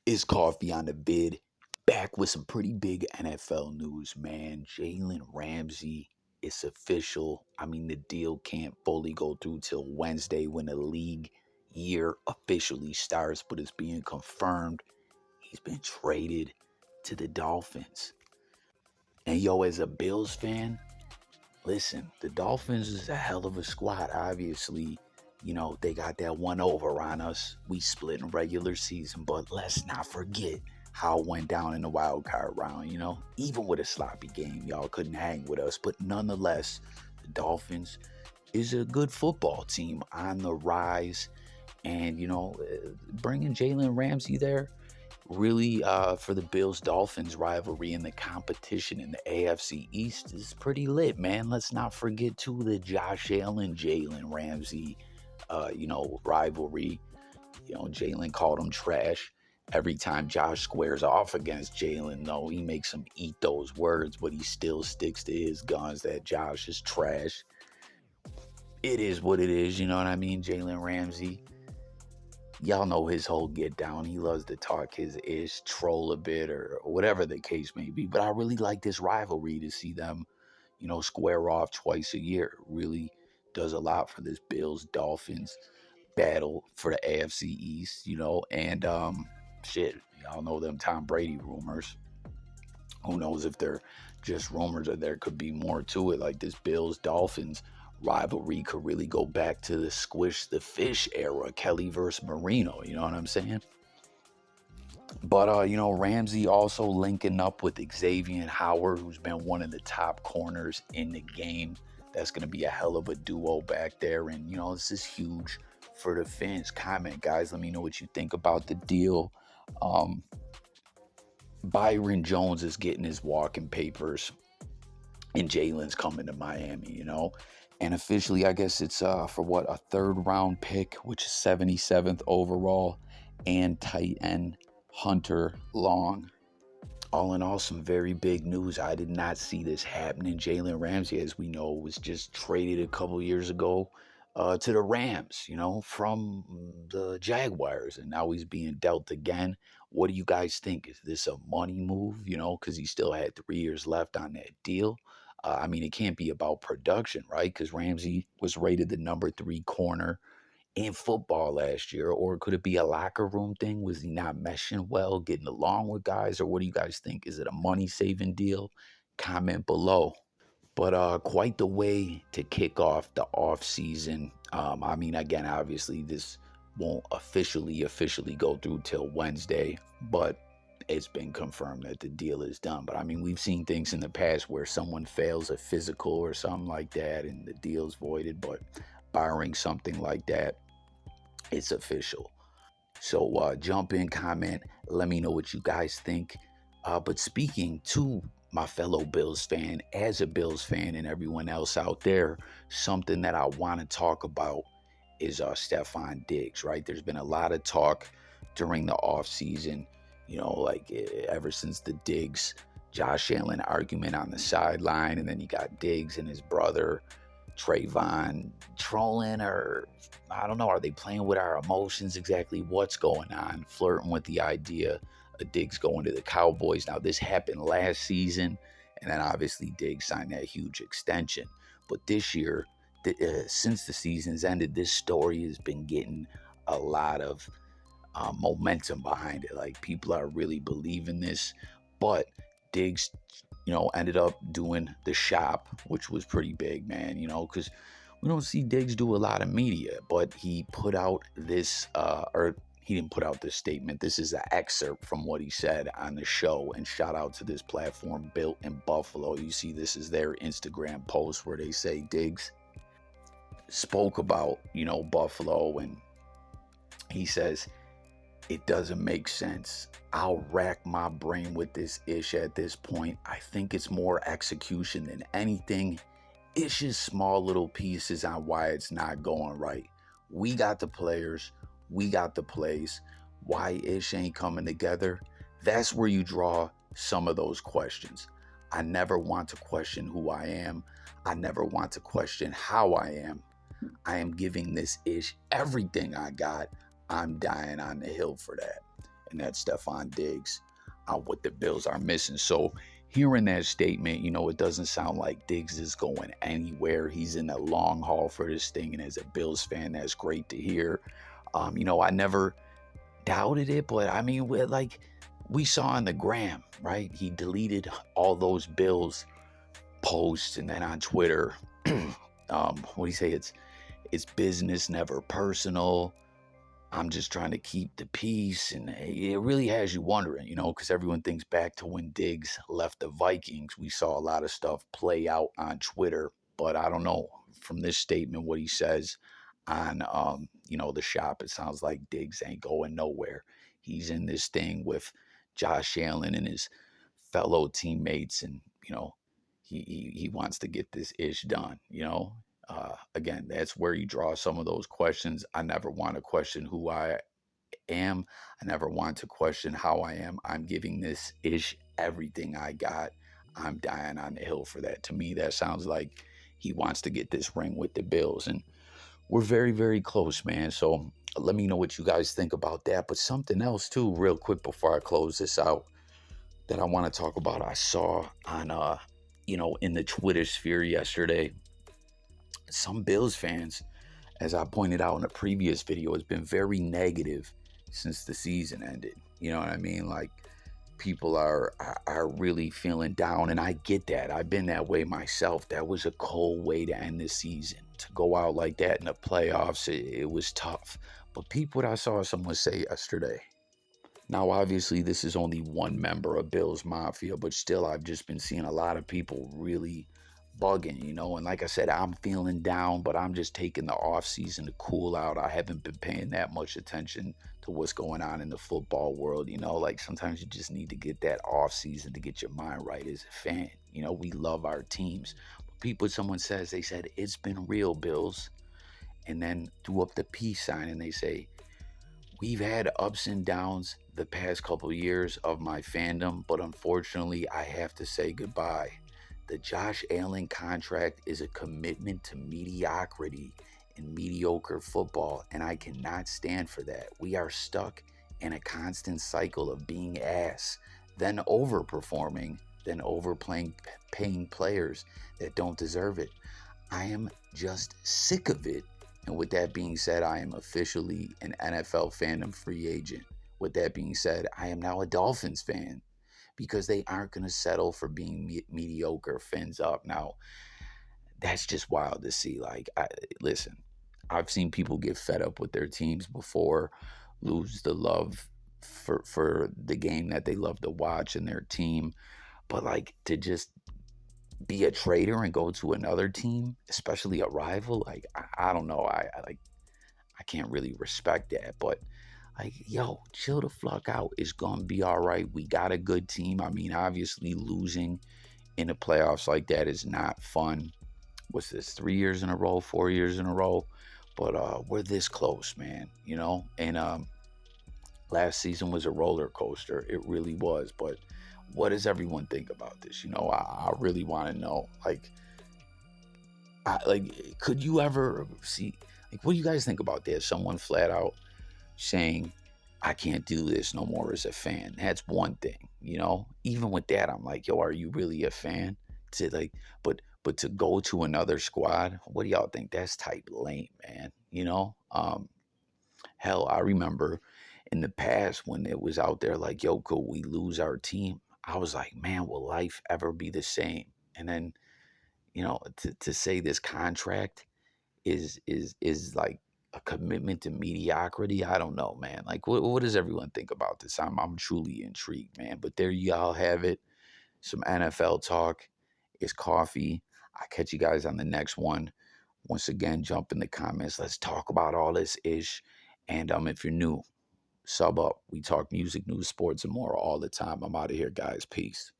It's Coffee on the vid. Back with some pretty big NFL news, man. Jalen Ramsey is official. I mean, the deal can't fully go through till Wednesday when the league year officially starts, but it's being confirmed. He's been traded to the Dolphins. And yo, as a Bills fan, listen, the Dolphins is a hell of a squad. Obviously, they got that one over on us. We split in regular season, but let's not forget how it went down in the wild card round, Even with a sloppy game, y'all couldn't hang with us. But nonetheless, the Dolphins is a good football team on the rise. And, bringing Jalen Ramsey there, really for the Bills Dolphins rivalry and the competition in the AFC East is pretty lit, man. Let's not forget too the Josh Allen Jalen Ramsey rivalry. Jalen called him trash. Every time Josh squares off against Jalen, though, he makes him eat those words, but he still sticks to his guns that Josh is trash. It is what it is, you know what I mean? Jalen Ramsey, y'all know his whole get down. He loves to talk his ish, troll a bit, or whatever the case may be. But I really like this rivalry to see them, square off twice a year. It really does a lot for this Bills Dolphins battle for the AFC East, and shit, y'all know them Tom Brady rumors. Who knows if they're just rumors or there could be more to it? Like this Bills Dolphins rivalry could really go back to the squish the fish era, Kelly versus Marino. You know what I'm saying? But Ramsey also linking up with Xavier Howard, who's been one of the top corners in the game. That's gonna be a hell of a duo back there, and this is huge for the fans. Comment, guys. Let me know what you think about the deal. Byron Jones is getting his walking papers, and Jalen's coming to Miami, And officially, I guess it's for what, a third round pick, which is 77th overall, and tight end Hunter Long. All in all, some very big news. I did not see this happening. Jalen Ramsey, as we know, was just traded a couple years ago to the Rams, from the Jaguars, and now he's being dealt again. What do you guys think? Is this a money move? Because he still had 3 years left on that deal. I mean, it can't be about production, right? Because Ramsey was rated the number 3 corner in football last year. Or could it be a locker room thing? Was he not meshing well, getting along with guys? Or what do you guys think? Is it a money saving deal? Comment below. But quite the way to kick off the off season. I mean, again, obviously this won't officially go through till Wednesday, but it's been confirmed that the deal is done. But I mean, we've seen things in the past where someone fails a physical or something like that and the deal's voided, but barring something like that, it's official. So jump in, comment, let me know what you guys think. But speaking to my fellow Bills fan, as a Bills fan and everyone else out there, something that I want to talk about is Stefon Diggs, right? There's been a lot of talk during the offseason, ever since the Diggs Josh Allen argument on the sideline, and then you got Diggs and his brother Trayvon trolling, or I don't know, are they playing with our emotions? Exactly what's going on? Flirting with the idea of Diggs going to the Cowboys. Now, this happened last season, and then obviously Diggs signed that huge extension. But this year, since the season's ended, this story has been getting a lot of momentum behind it. Like, people are really believing this. But Diggs, ended up doing the shop, which was pretty big, man, because we don't see Diggs do a lot of media, but he put out this, or he didn't put out this statement. This is an excerpt from what he said on the show, and shout out to this platform, Built in Buffalo. You see, this is their Instagram post where they say Diggs spoke about, Buffalo, and he says, "It doesn't make sense. I'll rack my brain with this ish at this point. I think it's more execution than anything. It's just small little pieces on why it's not going right. We got the players. We got the plays. Why ish ain't coming together? That's where you draw some of those questions. I never want to question who I am. I never want to question how I am. I am giving this ish everything I got. I'm dying on the hill for that." and that's Stephon Diggs, what the Bills are missing. So hearing that statement, it doesn't sound like Diggs is going anywhere. He's in the long haul for this thing, and as a Bills fan, that's great to hear. I never doubted it, but I mean, we saw on the gram, right? He deleted all those Bills posts, and then on Twitter, what do you say? It's business, never personal. I'm just trying to keep the peace. And it really has you wondering, because everyone thinks back to when Diggs left the Vikings. We saw a lot of stuff play out on Twitter, but I don't know. From this statement, what he says on, the shop, it sounds like Diggs ain't going nowhere. He's in this thing with Josh Allen and his fellow teammates, and, he wants to get this ish done. Again, that's where you draw some of those questions. I never want to question who I am. I never want to question how I am. I'm giving this ish everything I got. I'm dying on the hill for that. To me, that sounds like he wants to get this ring with the Bills. And we're very, very close, man. So let me know what you guys think about that. But something else, too, real quick before I close this out, that I want to talk about. I saw on, in the Twitter sphere yesterday, some Bills fans, as I pointed out in a previous video, has been very negative since the season ended. You know what I mean? Like, people are really feeling down, and I get that. I've been that way myself. That was a cold way to end the season. To go out like that in the playoffs, it was tough. But peep what I saw someone say yesterday. Now, obviously, this is only one member of Bills Mafia, but still, I've just been seeing a lot of people really bugging, and like I said, I'm feeling down, but I'm just taking the off season to cool out. I haven't been paying that much attention to what's going on in the football world. Like sometimes you just need to get that off season to get your mind right as a fan. We love our teams, but people, someone says, they said, it's been real, Bills, and then threw up the peace sign, and they say, we've had ups and downs the past couple of years of my fandom, but unfortunately I have to say goodbye. The Josh Allen contract is a commitment to mediocrity and mediocre football, and I cannot stand for that. We are stuck in a constant cycle of being ass, then overperforming, then paying players that don't deserve it. I am just sick of it. And with that being said, I am officially an NFL fandom free agent. With that being said, I am now a Dolphins fan, because they aren't going to settle for being mediocre, fins up. Now, that's just wild to see. Like, listen, I've seen people get fed up with their teams before, lose the love for the game that they love to watch and their team. But, like, to just be a traitor and go to another team, especially a rival, like, I don't know. I can't really respect that. But, like, yo, chill the fuck out. It's going to be all right. We got a good team. I mean, obviously, losing in the playoffs like that is not fun. What's this, 3 years in a row, 4 years in a row? But we're this close, man, And last season was a roller coaster. It really was. But what does everyone think about this? I really want to know. Could you ever see, what do you guys think about this? Someone flat out saying, I can't do this no more as a fan. That's one thing, Even with that, I'm like, yo, are you really a fan? But to go to another squad, what do y'all think? That's type lame, man. Hell, I remember in the past when it was out there like, yo, could we lose our team? I was like, man, will life ever be the same? And then, to say this contract is like a commitment to mediocrity. I don't know, man. Like, what does everyone think about this? I'm truly intrigued, man. But there y'all have it. Some NFL talk. It's coffee. I'll catch you guys on the next one. Once again, jump in the comments. Let's talk about all this ish. And if you're new, sub up. We talk music, news, sports, and more all the time. I'm out of here, guys. Peace.